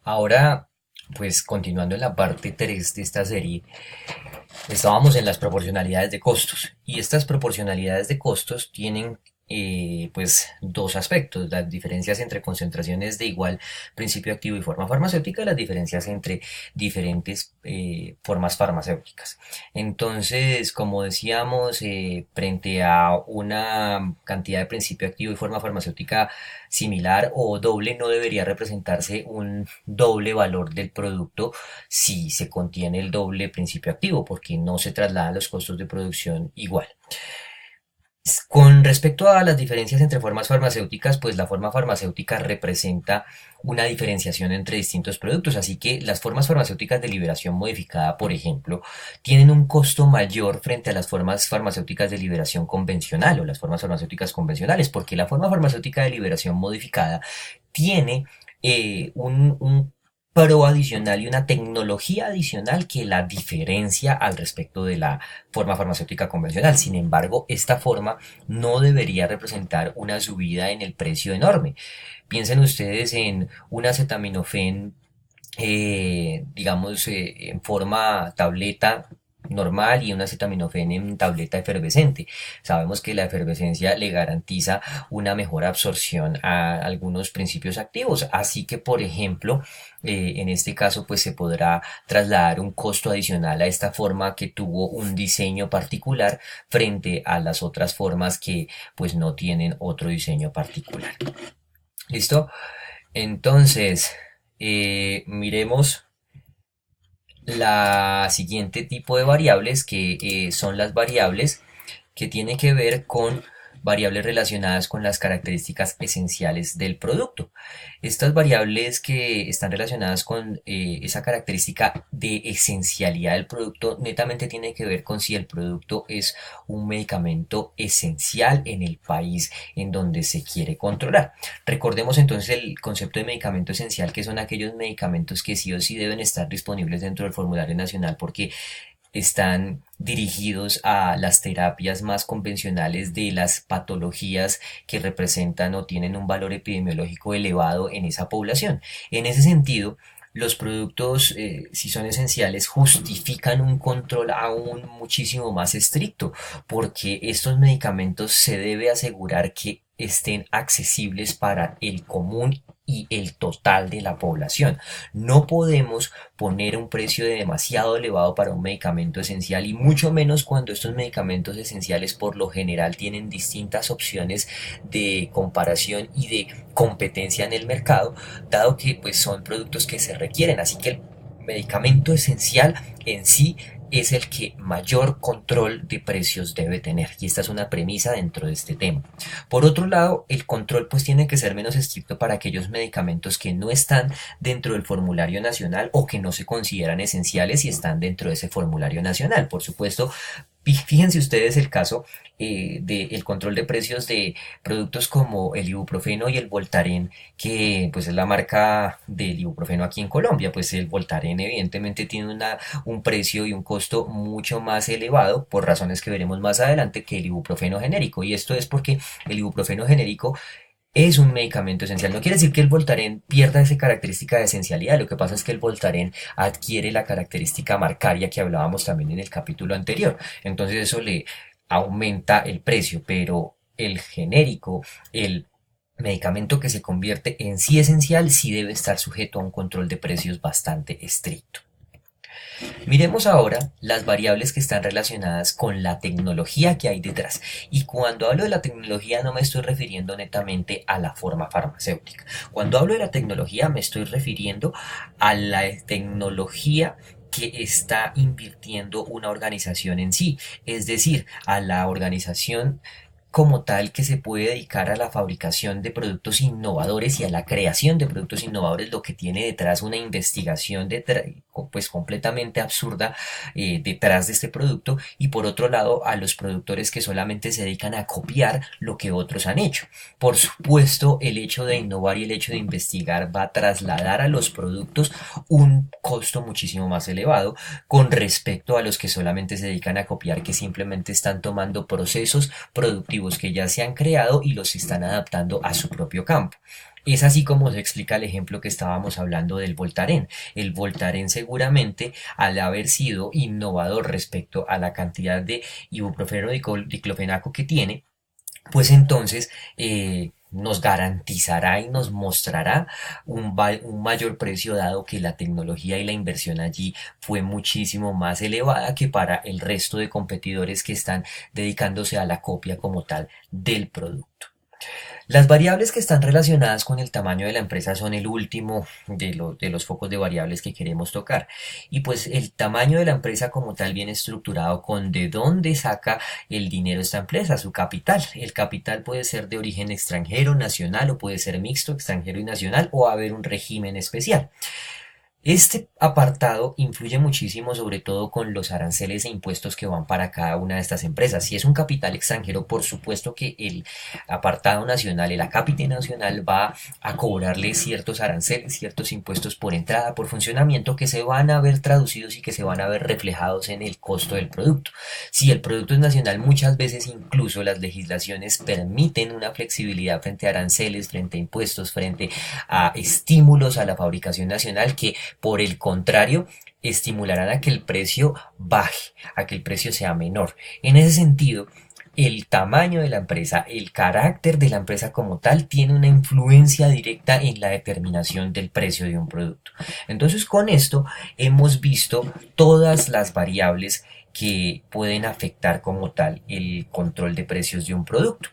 Ahora, pues continuando en la parte 3 de esta serie, estábamos en las proporcionalidades de costos y estas proporcionalidades de costos tienen pues dos aspectos: las diferencias entre concentraciones de igual principio activo y forma farmacéutica, y las diferencias entre diferentes formas farmacéuticas. Entonces, como decíamos, frente a una cantidad de principio activo y forma farmacéutica similar o doble, no debería representarse un doble valor del producto si se contiene el doble principio activo, porque no se trasladan los costos de producción igual. Con respecto a las diferencias entre formas farmacéuticas, pues la forma farmacéutica representa una diferenciación entre distintos productos, así que las formas farmacéuticas de liberación modificada, por ejemplo, tienen un costo mayor frente a las formas farmacéuticas de liberación convencional o las formas farmacéuticas convencionales, porque la forma farmacéutica de liberación modificada tiene un pro adicional y una tecnología adicional que la diferencia al respecto de la forma farmacéutica convencional. Sin embargo, esta forma no debería representar una subida en el precio enorme. Piensen ustedes en un acetaminofén, digamos, en forma tableta normal y un acetaminofén en tableta efervescente. Sabemos que la efervescencia le garantiza una mejor absorción a algunos principios activos, así que, por ejemplo, en este caso pues se podrá trasladar un costo adicional a esta forma que tuvo un diseño particular frente a las otras formas que pues no tienen otro diseño particular. ¿Listo? Entonces, miremos la siguiente tipo de variables, que son las variables que tienen que ver con variables relacionadas con las características esenciales del producto. Estas variables que están relacionadas con esa característica de esencialidad del producto netamente tienen que ver con si el producto es un medicamento esencial en el país en donde se quiere controlar. Recordemos entonces el concepto de medicamento esencial, que son aquellos medicamentos que sí o sí deben estar disponibles dentro del formulario nacional porque están dirigidos a las terapias más convencionales de las patologías que representan o tienen un valor epidemiológico elevado en esa población. En ese sentido, los productos, si son esenciales, justifican un control aún muchísimo más estricto, porque estos medicamentos se debe asegurar que estén accesibles para el común y el total de la población. No podemos poner un precio demasiado elevado para un medicamento esencial, y mucho menos cuando estos medicamentos esenciales por lo general tienen distintas opciones de comparación y de competencia en el mercado, dado que pues son productos que se requieren. Así que el medicamento esencial en sí es el que mayor control de precios debe tener, y esta es una premisa dentro de este tema. Por otro lado, el control pues tiene que ser menos estricto para aquellos medicamentos que no están dentro del formulario nacional o que no se consideran esenciales y están dentro de ese formulario nacional. Por supuesto, fíjense ustedes el caso del control de precios de productos como el ibuprofeno y el Voltaren, que pues es la marca del ibuprofeno aquí en Colombia. Pues el Voltaren evidentemente tiene un precio y un costo mucho más elevado, por razones que veremos más adelante, que el ibuprofeno genérico, y esto es porque el ibuprofeno genérico es un medicamento esencial. No quiere decir que el Voltaren pierda esa característica de esencialidad. Lo que pasa es que el Voltaren adquiere la característica marcaria que hablábamos también en el capítulo anterior. Entonces eso le aumenta el precio, pero el genérico, el medicamento que se convierte en sí esencial, sí debe estar sujeto a un control de precios bastante estricto. Miremos ahora las variables que están relacionadas con la tecnología que hay detrás. Y cuando hablo de la tecnología no me estoy refiriendo netamente a la forma farmacéutica. Cuando hablo de la tecnología me estoy refiriendo a la tecnología que está invirtiendo una organización en sí, es decir, a la organización como tal que se puede dedicar a la fabricación de productos innovadores y a la creación de productos innovadores, lo que tiene detrás una investigación pues completamente absurda detrás de este producto. Y por otro lado, a los productores que solamente se dedican a copiar lo que otros han hecho. Por supuesto, el hecho de innovar y el hecho de investigar va a trasladar a los productos un costo muchísimo más elevado con respecto a los que solamente se dedican a copiar, que simplemente están tomando procesos productivos que ya se han creado y los están adaptando a su propio campo. Es así como se explica el ejemplo que estábamos hablando del Voltaren. El Voltaren seguramente, al haber sido innovador respecto a la cantidad de ibuprofeno diclofenaco que tiene, pues entonces nos garantizará y nos mostrará un mayor precio, dado que la tecnología y la inversión allí fue muchísimo más elevada que para el resto de competidores que están dedicándose a la copia como tal del producto. Las variables que están relacionadas con el tamaño de la empresa son el último de los focos de variables que queremos tocar. Y pues el tamaño de la empresa como tal viene estructurado con de dónde saca el dinero esta empresa, su capital. El capital puede ser de origen extranjero, nacional, o puede ser mixto, extranjero y nacional, o haber un régimen especial. Este apartado influye muchísimo, sobre todo con los aranceles e impuestos que van para cada una de estas empresas. Si es un capital extranjero, por supuesto que el apartado nacional, el acápite nacional, va a cobrarle ciertos aranceles, ciertos impuestos por entrada, por funcionamiento, que se van a ver traducidos y que se van a ver reflejados en el costo del producto. Si el producto es nacional, muchas veces incluso las legislaciones permiten una flexibilidad frente a aranceles, frente a impuestos, frente a estímulos a la fabricación nacional, que por el contrario estimularán a que el precio baje, a que el precio sea menor. En ese sentido, el tamaño de la empresa, el carácter de la empresa como tal, tiene una influencia directa en la determinación del precio de un producto. Entonces, con esto hemos visto todas las variables que pueden afectar como tal el control de precios de un producto.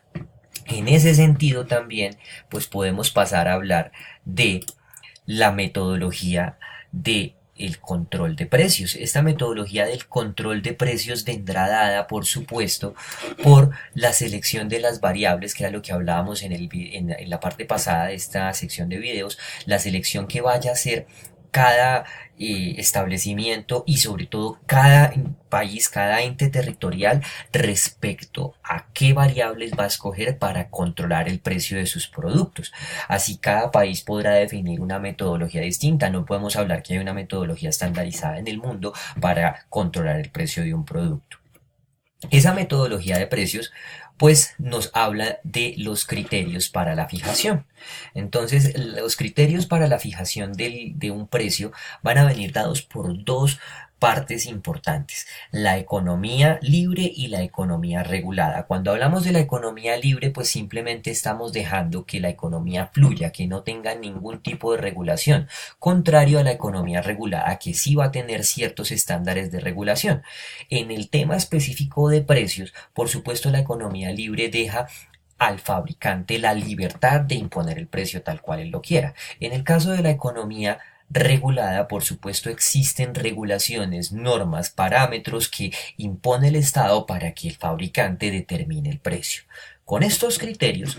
En ese sentido también, pues podemos pasar a hablar de la metodología de el control de precios. Esta metodología del control de precios vendrá dada, por supuesto, por la selección de las variables, que era lo que hablábamos en la parte pasada de esta sección de videos, la selección que vaya a hacer cada establecimiento y sobre todo cada país, cada ente territorial, respecto a qué variables va a escoger para controlar el precio de sus productos. Así cada país podrá definir una metodología distinta. No podemos hablar que hay una metodología estandarizada en el mundo para controlar el precio de un producto. Esa metodología de precios pues nos habla de los criterios para la fijación. Entonces, los criterios para la fijación de un precio van a venir dados por dos partes importantes: la economía libre y la economía regulada. Cuando hablamos de la economía libre, pues simplemente estamos dejando que la economía fluya, que no tenga ningún tipo de regulación, contrario a la economía regulada, que sí va a tener ciertos estándares de regulación. En el tema específico de precios, por supuesto, la economía libre deja al fabricante la libertad de imponer el precio tal cual él lo quiera. En el caso de la economía regulada, por supuesto, existen regulaciones, normas, parámetros que impone el Estado para que el fabricante determine el precio. Con estos criterios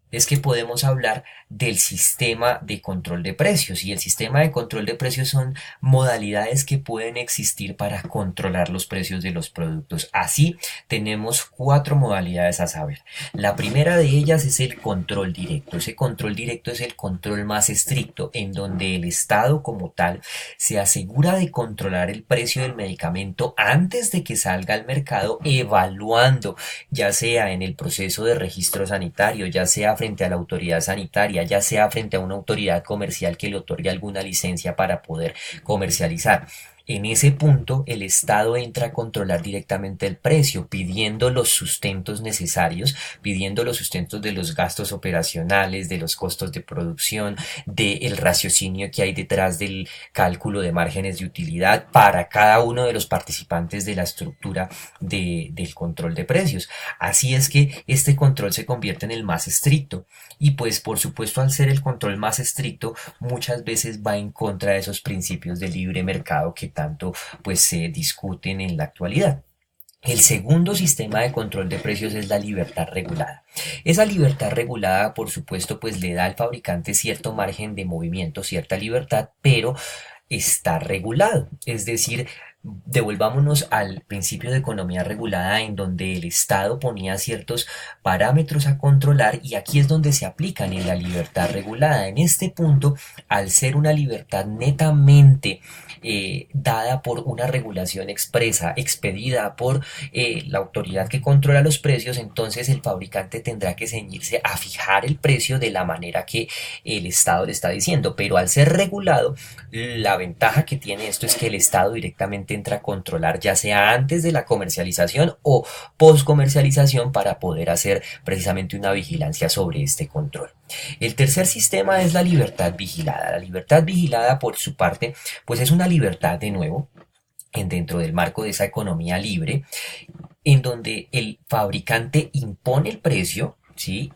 es que podemos hablar del sistema de control de precios, y el sistema de control de precios son modalidades que pueden existir para controlar los precios de los productos. Así tenemos cuatro modalidades a saber. La primera de ellas es el control directo. Ese control directo es el control más estricto, en donde el Estado como tal se asegura de controlar el precio del medicamento antes de que salga al mercado, evaluando, ya sea en el proceso de registro sanitario, ya sea frente a la autoridad sanitaria, ya sea frente a una autoridad comercial que le otorgue alguna licencia para poder comercializar. En ese punto, el Estado entra a controlar directamente el precio, pidiendo los sustentos necesarios, pidiendo los sustentos de los gastos operacionales, de los costos de producción, del raciocinio que hay detrás del cálculo de márgenes de utilidad para cada uno de los participantes de la estructura del control de precios. Así es que este control se convierte en el más estricto, y pues por supuesto, al ser el control más estricto, muchas veces va en contra de esos principios de libre mercado que tanto pues se discuten en la actualidad. El segundo sistema de control de precios es la libertad regulada. Esa libertad regulada, por supuesto, pues le da al fabricante cierto margen de movimiento, cierta libertad, pero está regulado. Es decir, devolvámonos al principio de economía regulada en donde el Estado ponía ciertos parámetros a controlar y aquí es donde se aplican en la libertad regulada. En este punto, al ser una libertad netamente dada por una regulación expresa, expedida por la autoridad que controla los precios, entonces el fabricante tendrá que ceñirse a fijar el precio de la manera que el Estado le está diciendo, pero al ser regulado, la ventaja que tiene esto es que el Estado directamente entra a controlar ya sea antes de la comercialización o post comercialización para poder hacer precisamente una vigilancia sobre este control. El tercer sistema es la libertad vigilada. La libertad vigilada por su parte pues es una libertad de nuevo dentro del marco de esa economía libre en donde el fabricante impone el precio, ¿sí?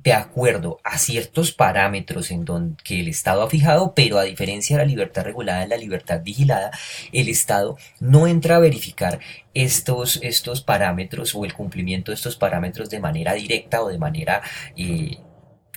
De acuerdo a ciertos parámetros en donde que el Estado ha fijado, pero a diferencia de la libertad regulada, en la libertad vigilada, el Estado no entra a verificar estos parámetros o el cumplimiento de estos parámetros de manera directa o de manera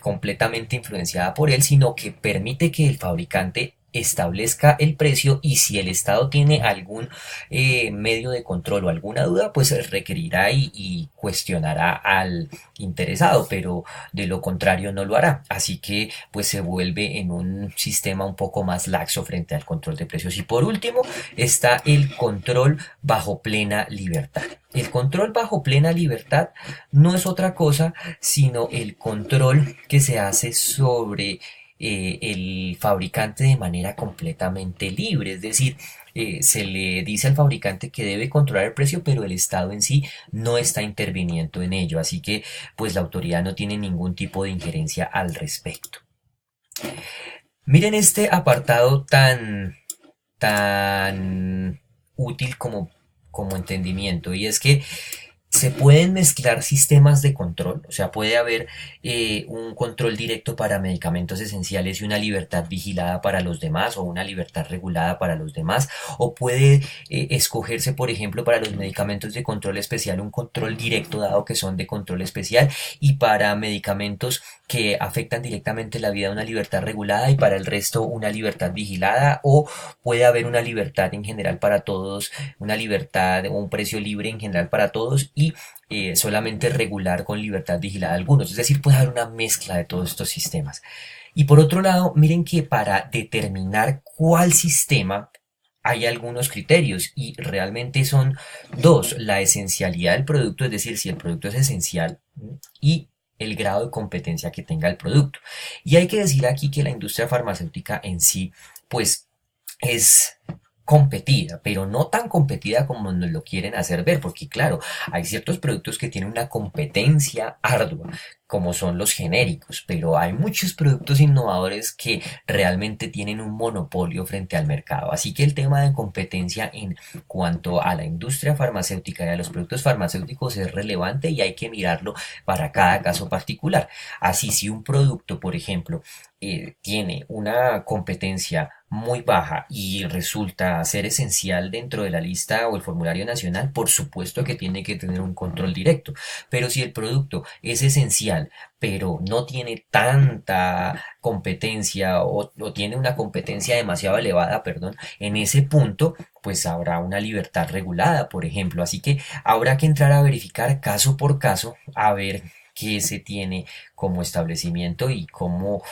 completamente influenciada por él, sino que permite que el fabricante establezca el precio y si el Estado tiene algún medio de control o alguna duda, pues requerirá y cuestionará al interesado, pero de lo contrario no lo hará. Así que pues se vuelve en un sistema un poco más laxo frente al control de precios. Y por último está el control bajo plena libertad. El control bajo plena libertad no es otra cosa sino el control que se hace sobre el fabricante de manera completamente libre, es decir, se le dice al fabricante que debe controlar el precio, pero el Estado en sí no está interviniendo en ello, así que pues la autoridad no tiene ningún tipo de injerencia al respecto. Miren este apartado tan útil como entendimiento, y es que se pueden mezclar sistemas de control, o sea, puede haber un control directo para medicamentos esenciales y una libertad vigilada para los demás o una libertad regulada para los demás, o puede escogerse, por ejemplo, para los medicamentos de control especial un control directo dado que son de control especial y para medicamentos que afectan directamente la vida una libertad regulada y para el resto una libertad vigilada, o puede haber una libertad en general para todos, una libertad o un precio libre en general para todos y solamente regular con libertad vigilada algunos. Es decir, puede haber una mezcla de todos estos sistemas. Y por otro lado, miren que para determinar cuál sistema hay algunos criterios y realmente son dos: la esencialidad del producto, es decir, si el producto es esencial, y el grado de competencia que tenga el producto. Y hay que decir aquí que la industria farmacéutica en sí, pues es competida, pero no tan competida como nos lo quieren hacer ver, porque claro, hay ciertos productos que tienen una competencia ardua, como son los genéricos, pero hay muchos productos innovadores que realmente tienen un monopolio frente al mercado. Así que el tema de competencia en cuanto a la industria farmacéutica y a los productos farmacéuticos es relevante y hay que mirarlo para cada caso particular. Así, si un producto, por ejemplo, tiene una competencia muy baja y resulta ser esencial dentro de la lista o el formulario nacional, por supuesto que tiene que tener un control directo. Pero si el producto es esencial, pero no tiene tanta competencia o tiene una competencia demasiado elevada, perdón, en ese punto, pues habrá una libertad regulada, por ejemplo. Así que habrá que entrar a verificar caso por caso a ver qué se tiene como establecimiento y cómo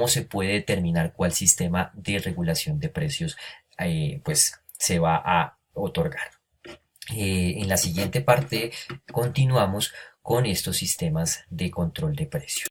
se puede determinar cuál sistema de regulación de precios pues se va a otorgar. En la siguiente parte continuamos con estos sistemas de control de precios.